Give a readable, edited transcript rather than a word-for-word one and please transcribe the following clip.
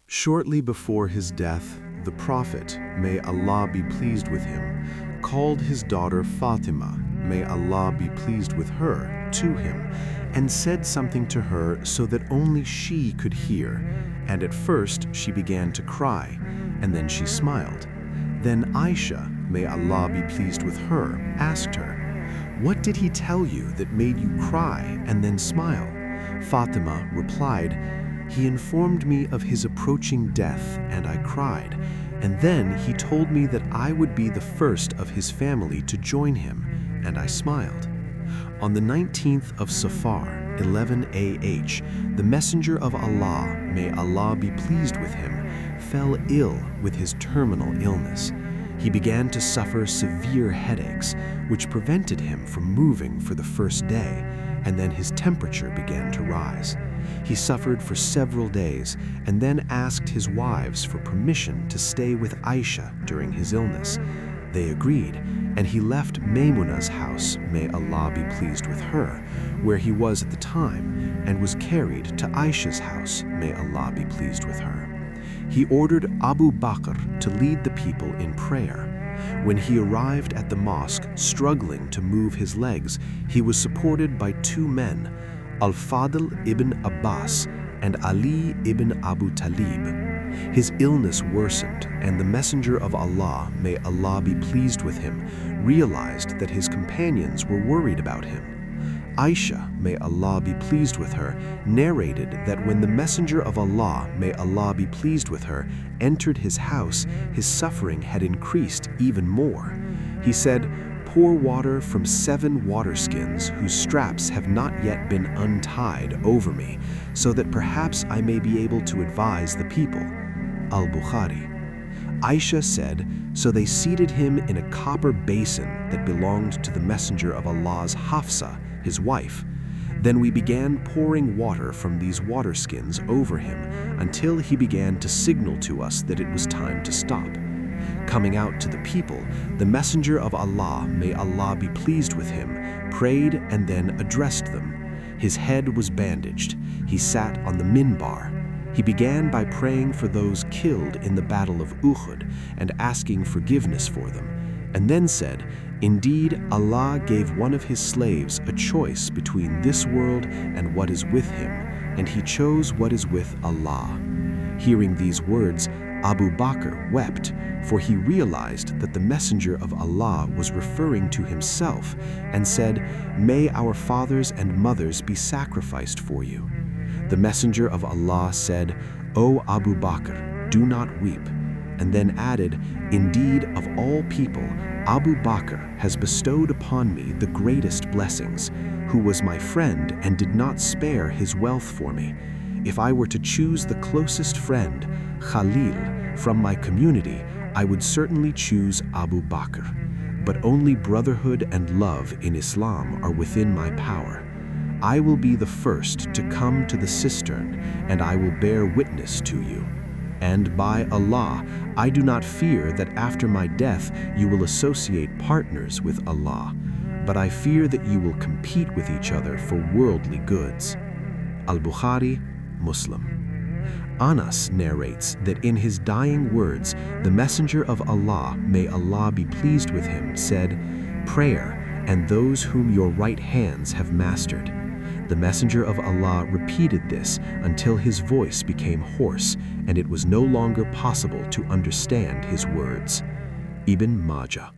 Shortly before his death, the Prophet, may Allah be pleased with him, called his daughter Fatimah, may Allah be pleased with her, to him, and said something to her so that only she could hear. And at first she began to cry, and then she smiled. Then Aisha, may Allah be pleased with her, asked her, "What did he tell you that made you cry and then smile?" Fatimah replied, "He informed me of his approaching death, and I cried. And then he told me that I would be the first of his family to join him, and I smiled." On the 19th of Safar, 11 AH, the Messenger of Allah, may Allah be pleased with him, fell ill with his terminal illness. He began to suffer severe headaches, which prevented him from moving for the first day, and then his temperature began to rise. He suffered for several days and then asked his wives for permission to stay with Aisha during his illness. They agreed, and he left Maymunah's house, may Allah be pleased with her, where he was at the time, and was carried to Aisha's house, may Allah be pleased with her. He ordered Abu Bakr to lead the people in prayer. When he arrived at the mosque, struggling to move his legs, he was supported by two men, Al-Fadl ibn Abbas and Ali ibn Abu Talib. His illness worsened, and the Messenger of Allah, may Allah be pleased with him, realized that his companions were worried about him. Aisha, may Allah be pleased with her, narrated that when the Messenger of Allah, may Allah be pleased with her, entered his house, his suffering had increased even more. He said, "Pour water from 7 waterskins whose straps have not yet been untied over me, so that perhaps I may be able to advise the people." Al-Bukhari. Aisha said, "So they seated him in a copper basin that belonged to the Messenger of Allah's Hafsa, his wife. Then we began pouring water from these waterskins over him until he began to signal to us that it was time to stop. Coming out to the people, the Messenger of Allah, may Allah be pleased with him, prayed and then addressed them. His head was bandaged. He sat on the minbar. He began by praying for those killed in the Battle of Uhud and asking forgiveness for them, and then said, 'Indeed, Allah gave one of his slaves a choice between this world and what is with him, and he chose what is with Allah.'" Hearing these words, Abu Bakr wept, for he realized that the Messenger of Allah was referring to himself, and said, "May our fathers and mothers be sacrificed for you." The Messenger of Allah said, "O Abu Bakr, do not weep," and then added, "Indeed, of all people, Abu Bakr has bestowed upon me the greatest blessings, who was my friend and did not spare his wealth for me. If I were to choose the closest friend, Khalil, from my community, I would certainly choose Abu Bakr. But only brotherhood and love in Islam are within my power. I will be the first to come to the cistern, and I will bear witness to you. And by Allah, I do not fear that after my death you will associate partners with Allah, but I fear that you will compete with each other for worldly goods." Al-Bukhari, Muslim. Anas narrates that in his dying words, the Messenger of Allah, may Allah be pleased with him, said, "Prayer and those whom your right hands have mastered." The Messenger of Allah repeated this until his voice became hoarse and it was no longer possible to understand his words. Ibn Majah.